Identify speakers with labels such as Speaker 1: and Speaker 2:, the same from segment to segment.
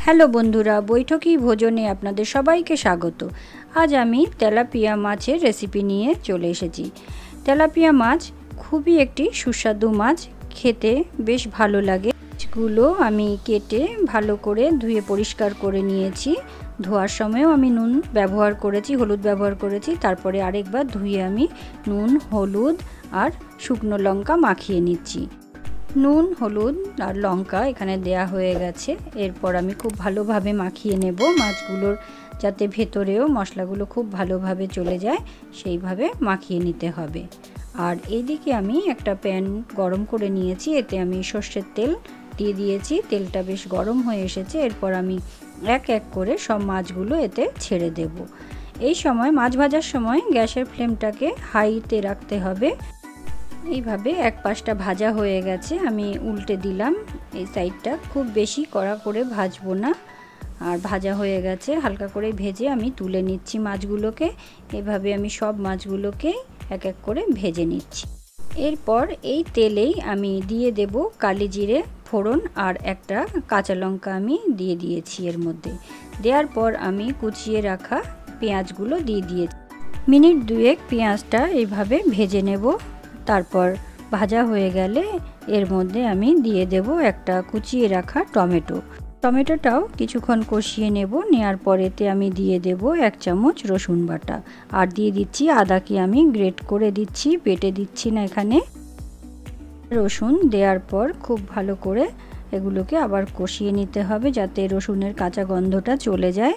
Speaker 1: Hello বন্ধুরা, বৈঠকি ভোজনে আপনাদের সবাইকে স্বাগত। আজ আমি তেলাপিয়া মাছের রেসিপি নিয়ে চলে এসেছি। তেলাপিয়া মাছ খুবই একটি সুস্বাদু মাছ, খেতে বেশ ভালো লাগে। মাছগুলো আমি কেটে ভালো করে ধুয়ে পরিষ্কার করে নিয়েছি। ধোয়ার সময়ও আমি নুন ব্যবহার করেছি, হলুদ ব্যবহার করেছি। তারপরে আরেকবার ধুয়ে আমি নুন, হলুদ আর শুকনো লঙ্কা মাখিয়ে নিচ্ছি। নুন, হলুদ আর লঙ্কা এখানে দেয়া হয়ে গেছে। এরপর আমি খুব ভালোভাবে মাখিয়ে নেব মাছগুলোর, যাতে ভেতরেও মশলাগুলো খুব ভালোভাবে চলে যায়, সেইভাবে মাখিয়ে নিতে হবে। আর এইদিকে আমি একটা প্যান গরম করে নিয়েছি, এতে আমি সর্ষের তেল দিয়ে দিয়েছি। তেলটা বেশ গরম হয়ে এসেছে। এরপর আমি এক এক করে সব মাছগুলো এতে ছেড়ে দেব। এই সময় মাছ ভাজার সময় গ্যাসের ফ্লেমটাকে হাইতে রাখতে হবে। এইভাবে এক পাশটা ভাজা হয়ে গেছে, আমি উল্টে দিলাম। এই সাইডটা খুব বেশি কড়া করে ভাজবো না। আর ভাজা হয়ে গেছে, হালকা করে ভেজে আমি তুলে নিচ্ছি মাছগুলোকে। এভাবে আমি সব মাছগুলোকেই এক এক করে ভেজে নিচ্ছি। এরপর এই তেলেই আমি দিয়ে দেব কালি জিরে ফোড়ন আর একটা কাঁচা লঙ্কা আমি দিয়ে দিয়েছি এর মধ্যে। দেওয়ার পর আমি কুচিয়ে রাখা পেঁয়াজগুলো দিয়ে দিয়েছি। মিনিট দুয়েক পেঁয়াজটা এইভাবে ভেজে নেব। তারপর ভাজা হয়ে গেলে এর মধ্যে আমি দিয়ে দেব একটা কুচিয়ে রাখা টমেটো। টমেটোটাও কিছুক্ষণ কষিয়ে নেব। নেওয়ার পরেতে আমি দিয়ে দেব 1 চামচ রসুন বাটা। আর দিয়ে দিচ্ছি আদাকে আমি গ্রেট করে দিচ্ছি, বেটে দিচ্ছি না এখানে। রসুন দেওয়ার পর খুব ভালো করে এগুলোকে আবার কষিয়ে নিতে হবে, যাতে রসুনের কাঁচা গন্ধটা চলে যায়।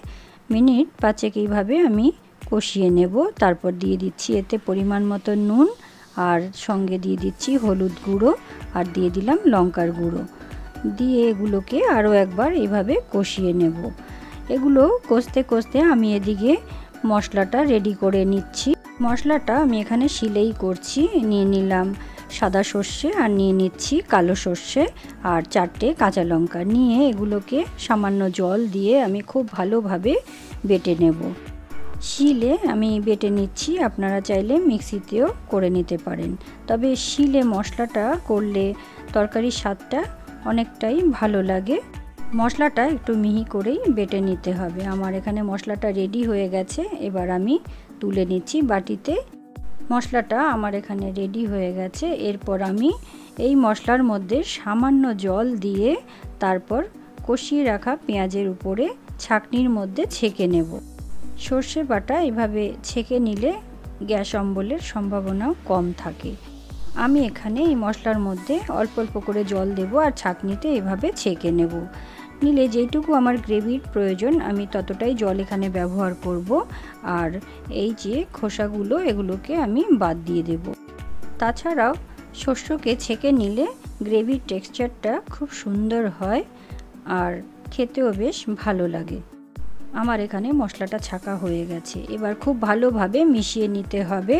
Speaker 1: মিনিট 5 এইভাবে আমি কষিয়ে নেব। তারপর দিয়ে দিচ্ছি এতে পরিমাণ মতো নুন, আর সঙ্গে দিয়ে দিচ্ছি হলুদ গুঁড়ো, আর দিয়ে দিলাম লঙ্কার গুঁড়ো। দিয়ে এগুলোকে আরও একবার এইভাবে কষিয়ে নেব। এগুলো কষতে কষতে আমি এদিকে মশলাটা রেডি করে নিচ্ছি। মশলাটা আমি এখানে শিলেই করছি। নিয়ে নিলাম সাদা সর্ষে, আর নিয়ে নিচ্ছি কালো সর্ষে, আর 4টে কাঁচা লঙ্কা। নিয়ে এগুলোকে সামান্য জল দিয়ে আমি খুব ভালোভাবে বেটে নেব। শিলে আমি বেটে নিচ্ছি, আপনারা চাইলে মিক্সিতেও করে নিতে পারেন। তবে শিলে মশলাটা করলে তরকারির স্বাদটা অনেকটাই ভালো লাগে। মশলাটা একটু মিহি করেই বেটে নিতে হবে। আমার এখানে মশলাটা রেডি হয়ে গেছে, এবার আমি তুলে নিচ্ছি বাটিতে। মশলাটা আমার এখানে রেডি হয়ে গেছে। এরপর আমি এই মশলার মধ্যে সামান্য জল দিয়ে তারপর কষিয়ে রাখা পেঁয়াজের উপরে ছাঁকনির মধ্যে ছেঁকে নেব। সর্ষে বাটা এভাবে ছেঁকে নিলে গ্যাস অম্বলের সম্ভাবনাও কম থাকে। আমি এখানে এই মশলার মধ্যে অল্প অল্প করে জল দেব, আর ছাঁকনিতে এভাবে ছেঁকে নেব। নিলে যেইটুকু আমার গ্রেভির প্রয়োজন আমি ততটাই জল এখানে ব্যবহার করব। আর এই যে খোসাগুলো, এগুলোকে আমি বাদ দিয়ে দেব। তাছাড়াও শস্যকে ছেঁকে নিলে গ্রেভির টেক্সচারটা খুব সুন্দর হয়, আর খেতেও বেশ ভালো লাগে। আমার এখানে মশলাটা ছাঁকা হয়ে গেছে। এবার খুব ভালোভাবে মিশিয়ে নিতে হবে।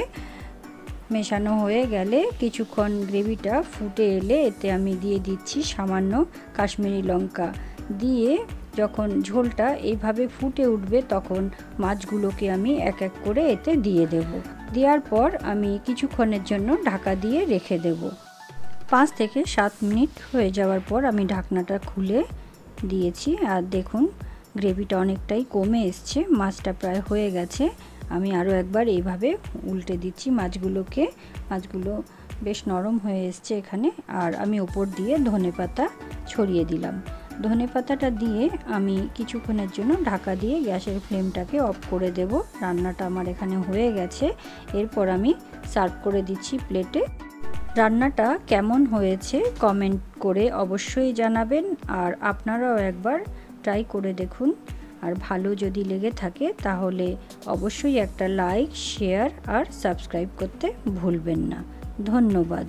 Speaker 1: মেশানো হয়ে গেলে কিছুক্ষণ গ্রেভিটা ফুটে এলে এতে আমি দিয়ে দিচ্ছি সামান্য কাশ্মীরি লঙ্কা। দিয়ে যখন ঝোলটা এইভাবে ফুটে উঠবে, তখন মাছগুলোকে আমি এক এক করে এতে দিয়ে দেব। দেওয়ার পর আমি কিছুক্ষণের জন্য ঢাকা দিয়ে রেখে দেব। 5 থেকে 7 মিনিট হয়ে যাওয়ার পর আমি ঢাকনাটা খুলে দিয়েছি। আর দেখুন গ্রেভিটা অনেকটাই কমে এসছে, মাছটা প্রায় হয়ে গেছে। আমি আরও একবার এইভাবে উল্টে দিচ্ছি মাছগুলোকে। মাছগুলো বেশ নরম হয়ে এসছে এখানে। আর আমি ওপর দিয়ে ধনেপাতা ছড়িয়ে দিলাম। ধনেপাতাটা দিয়ে আমি কিছুক্ষণের জন্য ঢাকা দিয়ে গ্যাসের ফ্লেমটাকে অফ করে দেব। রান্নাটা আমার এখানে হয়ে গেছে। এরপর আমি সার্ভ করে দিচ্ছি প্লেটে। রান্নাটা কেমন হয়েছে কমেন্ট করে অবশ্যই জানাবেন, আর আপনারাও একবার ট্রাই করে দেখুন। আর ভালো যদি লেগে থাকে তাহলে অবশ্যই একটা লাইক, শেয়ার আর সাবস্ক্রাইব করতে ভুলবেন না। ধন্যবাদ।